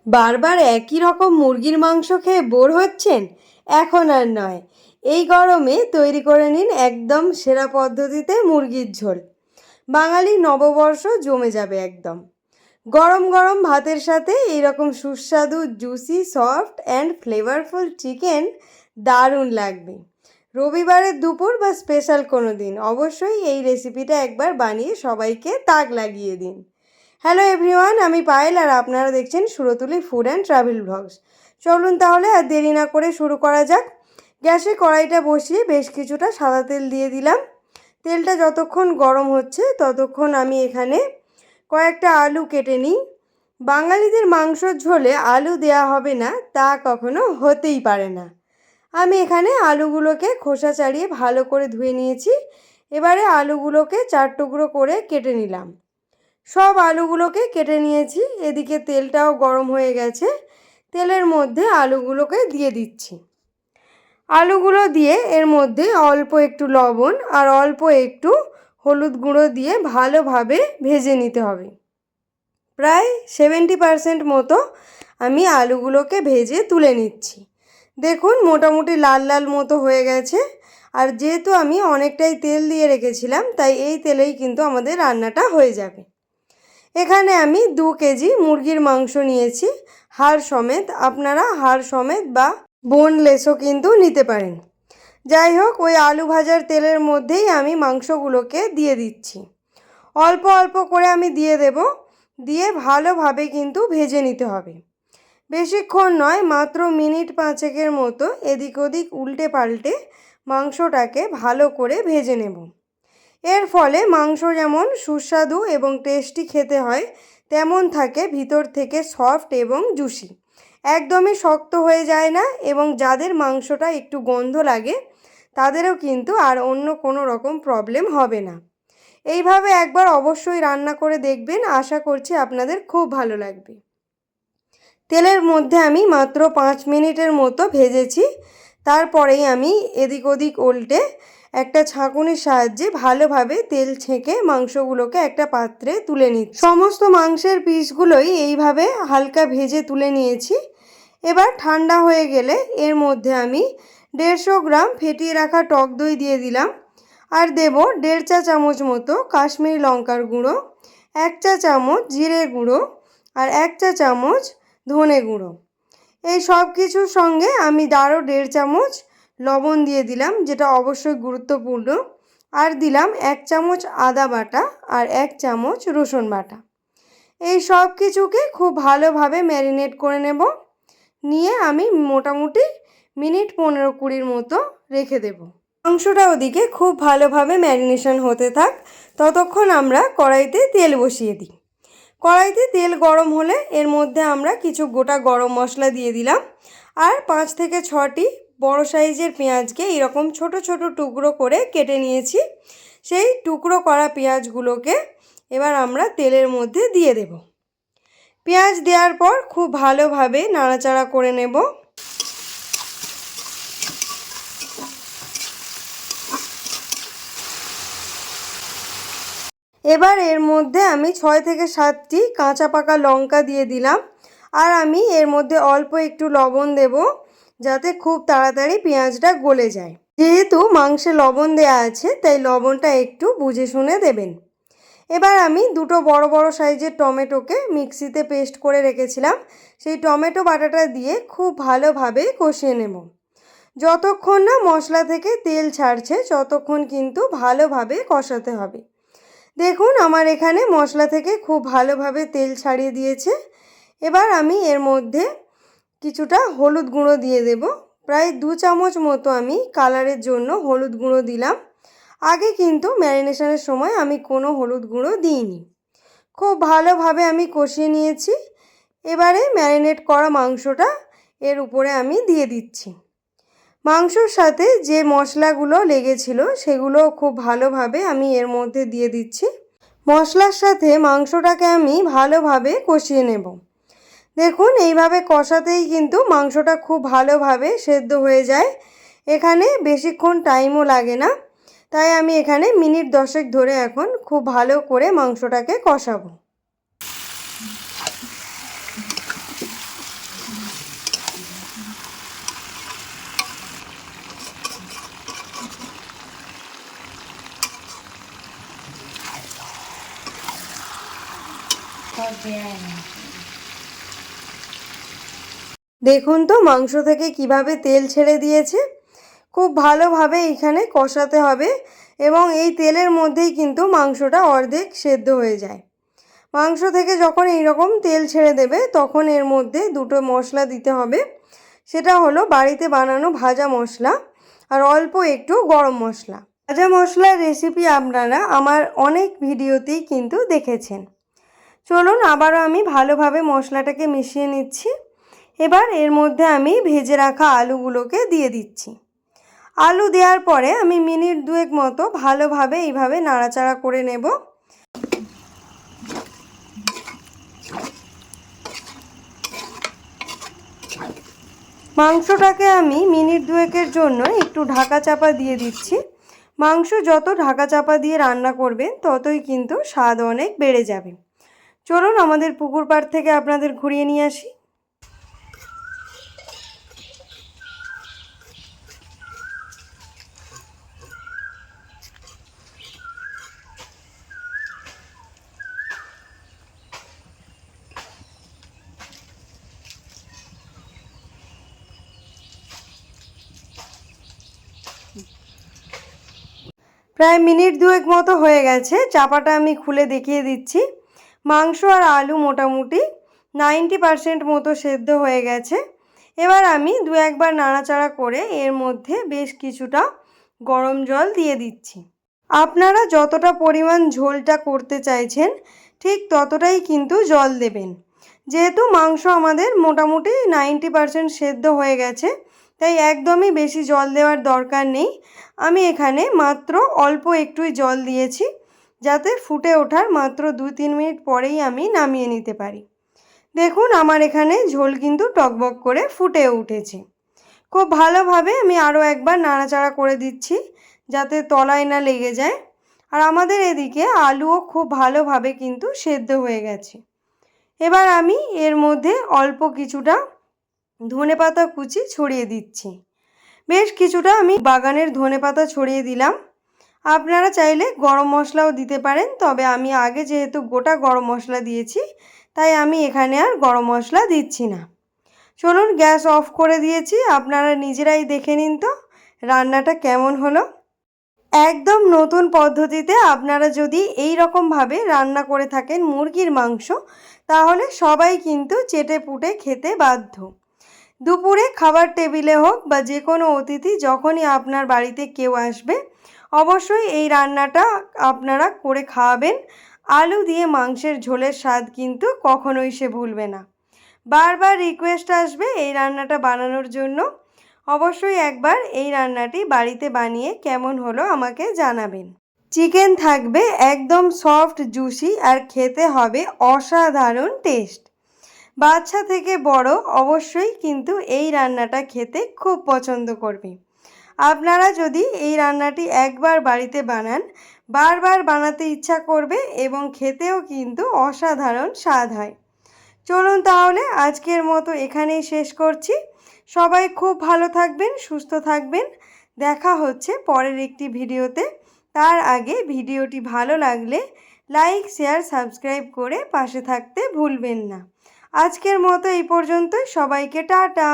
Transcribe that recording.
বারবার একই রকম মুরগির মাংস খেয়ে বোর হচ্ছেন? এখন আর নয়। এই গরমে তৈরি করে নিন একদম সেরা পদ্ধতিতে মুরগির ঝোল। বাঙালি নববর্ষ জমে যাবে একদম। গরম গরম ভাতের সাথে এইরকম সুস্বাদু juicy soft and flavourful chicken দারুণ লাগবে। রবিবারের দুপুর বা স্পেশাল কোনো দিন অবশ্যই এই রেসিপিটা একবার বানিয়ে সবাইকে তাক লাগিয়ে দিন। হ্যালো এভরিওয়ান, আমি পায়েল আর আপনারা দেখছেন Surtuli food and travel blogs. চলুন তাহলে আর দেরি না করে শুরু করা যাক। গ্যাসে কড়াইটা বসিয়ে বেশ কিছুটা সাদা তেল দিয়ে দিলাম। তেলটা যতক্ষণ গরম হচ্ছে ততক্ষণ আমি এখানে কয়েকটা আলু কেটে নিই। বাঙালিদের মাংসর ঝোলে আলু দেয়া হবে না তা কখনো হতেই পারে না। আমি এখানে আলুগুলোকে খোসা ছাড়িয়ে ভালো করে ধুয়ে নিয়েছি। এবারে আলুগুলোকে 4 টুকরো করে কেটে নিলাম। সব আলুগুলোকে কেটে নিয়েছি। এদিকে তেলটাও গরম হয়ে গেছে। তেলের মধ্যে আলুগুলোকে দিয়ে দিচ্ছি। আলুগুলো দিয়ে এর মধ্যে অল্প একটু লবণ আর অল্প একটু হলুদ গুঁড়ো দিয়ে ভালোভাবে ভেজে নিতে হবে। প্রায় 70% মতো আমি আলুগুলোকে ভেজে তুলে নিচ্ছি। দেখুন মোটামুটি লাল লাল মতো হয়ে গেছে। আর যেহেতু আমি অনেকটাই তেল দিয়ে রেখেছিলাম তাই এই তেলেই কিন্তু আমাদের রান্নাটা হয়ে যাবে। এখানে আমি 2 কেজি মুরগির মাংস নিয়েছি, হাড় সমেত। আপনারা হাড় সমেত বা বোনলেসও কিন্তু নিতে পারেন। যাই হোক, ওই আলু ভাজার তেলের মধ্যেই আমি মাংসগুলোকে দিয়ে দিচ্ছি। অল্প অল্প করে আমি দিয়ে দেব। দিয়ে ভালোভাবে কিন্তু ভেজে নিতে হবে। বেশিক্ষণ নয়, মাত্র মিনিট 5 মতো এদিক ওদিক উল্টে পাল্টে মাংসটাকে ভালো করে ভেজে নেব। এর ফলে মাংস যেমন সুস্বাদু এবং টেস্টি খেতে হয়, তেমন থাকে ভিতর থেকে সফট এবং জুসি। একদমই শক্ত হয়ে যায় না এবং যাদের মাংসটা একটু গন্ধ লাগে তাদেরও কিন্তু আর অন্য কোনো রকম প্রবলেম হবে না। এইভাবে একবার অবশ্যই রান্না করে দেখবেন, আশা করছি আপনাদের খুব ভালো লাগবে। তেলের মধ্যে আমি মাত্র 5 মিনিটের মতো ভেজেছি। তারপরেই আমি এদিক ওদিক উল্টে একটা ছাঁকুনির সাহায্যে ভালোভাবে তেল ছেঁকে মাংসগুলোকে একটা পাত্রে তুলে নিচ্ছি। সমস্ত মাংসের পিসগুলোই এইভাবে হালকা ভেজে তুলে নিয়েছি। এবার ঠান্ডা হয়ে গেলে এর মধ্যে আমি 150 গ্রাম ফেটিয়ে রাখা টক দই দিয়ে দিলাম। আর দেব 1.5 চা চামচ মতো কাশ্মীরি লঙ্কার গুঁড়ো, 1 চা চামচ জিরে গুঁড়ো আর 1 চা চামচ ধনে গুঁড়ো। এই সব কিছুর সঙ্গে আমি আরও 1.5 চামচ লবণ দিয়ে দিলাম, যেটা অবশ্যই গুরুত্বপূর্ণ। আর দিলাম 1 চামচ আদা বাটা আর 1 চামচ রসুন বাটা। এই সব কিছুকে খুব ভালোভাবে ম্যারিনেট করে নেব। নিয়ে আমি মোটামুটি মিনিট 15-20 মতো রেখে দেব। মাংসটা ওদিকে খুব ভালোভাবে ম্যারিনেশন হতে থাক, ততক্ষণ আমরা কড়াইতে তেল বসিয়ে দিই। কড়াইতে তেল গরম হলে এর মধ্যে আমরা কিছু গোটা গরম মশলা দিয়ে দিলাম। আর 5 থেকে 6টি বড় সাইজের পেঁয়াজকে এরকম ছোট ছোট টুকরো করে কেটে নিয়েছি। সেই টুকরো করা পেঁয়াজগুলোকে এবার আমরা তেলের মধ্যে দিয়ে দেব। পেঁয়াজ দেওয়ার পর খুব ভালোভাবে নাড়াচাড়া করে নেব। এবার এর মধ্যে আমি 6 থেকে 7টি কাঁচা পাকা লঙ্কা দিয়ে দিলাম। আর আমি এর মধ্যে অল্প একটু লবণ দেব, যাতে খুব তাড়াতাড়ি পেঁয়াজটা গলে যায়। যেহেতু মাংসে লবণ দেয়া আছে তাই লবণটা একটু বুঝে শুনে দেবেন। এবার আমি 2টো বড় বড় সাইজের টমেটোকে মিক্সিতে পেস্ট করে রেখেছিলাম, সেই টমেটো বাটাটা দিয়ে খুব ভালোভাবে কষিয়ে নেব। যতক্ষণ না মশলা থেকে তেল ছাড়ছে ততক্ষণ কিন্তু ভালোভাবে কষাতে হবে। দেখুন আমার এখানে মশলা থেকে খুব ভালোভাবে তেল ছাড়িয়ে দিয়েছে। এবার আমি এর মধ্যে কিছুটা হলুদ গুঁড়ো দিয়ে দেব। প্রায় 2 চামচ মতো আমি কালারের জন্য হলুদ গুঁড়ো দিলাম। আগে কিন্তু ম্যারিনেশনের সময় আমি কোনো হলুদ গুঁড়ো দিইনি। খুব ভালোভাবে আমি কষিয়ে নিয়েছি। এবারে ম্যারিনেট করা মাংসটা এর উপরে আমি দিয়ে দিচ্ছি। মাংসর সাথে যে মশলাগুলো লেগেছিল সেগুলো খুব ভালোভাবে আমি এর মধ্যে দিয়ে দিচ্ছি। মশলার সাথে মাংসটাকে আমি ভালোভাবে কষিয়ে নেব। দেখুন এইভাবে কষাতেই কিন্তু মাংসটা খুব ভালোভাবে সেদ্ধ হয়ে যায়। এখানে বেশিক্ষণ টাইমও লাগে না, তাই আমি এখানে মিনিট 10 ধরে এখন খুব ভালো করে মাংসটাকে কষাবো। দেখুন তো মাংস থেকে কিভাবে তেল ছেড়ে দিয়েছে। খুব ভালোভাবে এখানে কষাতে হবে এবং এই তেলের মধ্যেই কিন্তু মাংসটা অর্ধেক সেদ্ধ হয়ে যায়। মাংস থেকে যখন এইরকম তেল ছেড়ে দেবে তখন এর মধ্যে দুটো মশলা দিতে হবে। সেটা হলো বাড়িতে বানানো ভাজা মশলা আর অল্প একটু গরম মশলা। ভাজা মশলার রেসিপি আপনারা আমার অনেক ভিডিওতেই কিন্তু দেখেছেন। চলুন আবারও আমি ভালোভাবে মশলাটাকে মিশিয়ে নিচ্ছি। এবার এর মধ্যে আমি ভেজে রাখা আলুগুলোকে দিয়ে দিচ্ছি। আলু দেওয়ার পরে আমি মিনিট দুয়েক মতো ভালোভাবে এইভাবে নাড়াচাড়া করে নেব। মাংসটাকে আমি মিনিট দুয়েকের জন্য একটু ঢাকা চাপা দিয়ে দিচ্ছি। মাংস যত ঢাকা চাপা দিয়ে রান্না করবেন ততই কিন্তু স্বাদ অনেক বেড়ে যাবে। চলুন আমাদের পুকুর পাড় থেকে আপনাদের ঘুরিয়ে নিয়ে আসি। প্রায় মিনিট দুয়েক মতো হয়ে গেছে। চাপাটা আমি খুলে দেখিয়ে দিচ্ছি। মাংস আর আলু মোটামুটি 90% মতো সেদ্ধ হয়ে গেছে। এবার আমি দু একবার নাড়াচাড়া করে এর মধ্যে বেশ কিছুটা গরম জল দিয়ে দিচ্ছি। আপনারা যতটা পরিমাণ ঝোলটা করতে চাইছেন ঠিক ততটাই কিন্তু জল দেবেন। যেহেতু মাংস আমাদের মোটামুটি 90% সেদ্ধ হয়ে গেছে, তাই একদমই বেশি জল দেওয়ার দরকার নেই। আমি এখানে মাত্র অল্প একটুই জল দিয়েছি, যাতে ফুটে ওঠার মাত্র 2-3 মিনিট পরেই আমি নামিয়ে নিতে পারি। দেখুন আমার এখানে ঝোল কিন্তু টকবক করে ফুটে উঠেছে। খুব ভালোভাবে আমি আরও একবার নাড়াচাড়া করে দিচ্ছি, যাতে তলায় না লেগে যায়। আর আমাদের এদিকে আলুও খুব ভালোভাবে কিন্তু সেদ্ধ হয়ে গেছে। এবার আমি এর মধ্যে অল্প কিছুটা ধনেপাতা কুচি ছড়িয়ে দিচ্ছি। বেশ কিছুটা আমি বাগানের ধনেপাতা ছড়িয়ে দিলাম। আপনারা চাইলে গরম মশলাও দিতে পারেন, তবে আমি আগে যেহেতু গোটা গরম মশলা দিয়েছি তাই আমি এখানে আর গরম মশলা দিচ্ছি না। চলুন গ্যাস অফ করে দিয়েছি। আপনারা নিজেরাই দেখে নিন তো রান্নাটা কেমন হলো। একদম নতুন পদ্ধতিতে আপনারা যদি এই রকমভাবে রান্না করে থাকেন মুরগির মাংস, তাহলে সবাই কিন্তু চেটেপুটে খেতে বাধ্য। দুপুরে খাবার টেবিলে হোক বা যে কোনো অতিথি যখনই আপনার বাড়িতে কেউ আসবে, অবশ্যই এই রান্নাটা আপনারা করে খাওয়াবেন। আলু দিয়ে মাংসের ঝোলের স্বাদ কিন্তু কখনোই সে ভুলবে না। বারবার রিকোয়েস্ট আসবে এই রান্নাটা বানানোর জন্য। অবশ্যই একবার এই রান্নাটি বাড়িতে বানিয়ে কেমন হলো আমাকে জানাবেন। চিকেন থাকবে একদম সফট জুসি আর খেতে হবে অসাধারণ টেস্ট। বাচ্চা থেকে বড় অবশ্যই কিন্তু এই রান্নাটা খেতে খুব পছন্দ করবে। আপনারা যদি এই রান্নাটি একবার বাড়িতে বানান, বারবার বানাতে ইচ্ছা করবে এবং খেতেও কিন্তু অসাধারণ স্বাদ হয়। চলুন তাহলে আজকের মতো এখানেই শেষ করছি। সবাই খুব ভালো থাকবেন, সুস্থ থাকবেন। দেখা হচ্ছে পরের একটি ভিডিওতে। তার আগে ভিডিওটি ভালো লাগলে লাইক, শেয়ার, সাবস্ক্রাইব করে পাশে থাকতে ভুলবেন না। আজকের মতো এই পর্যন্তই। সবাইকে টাটা।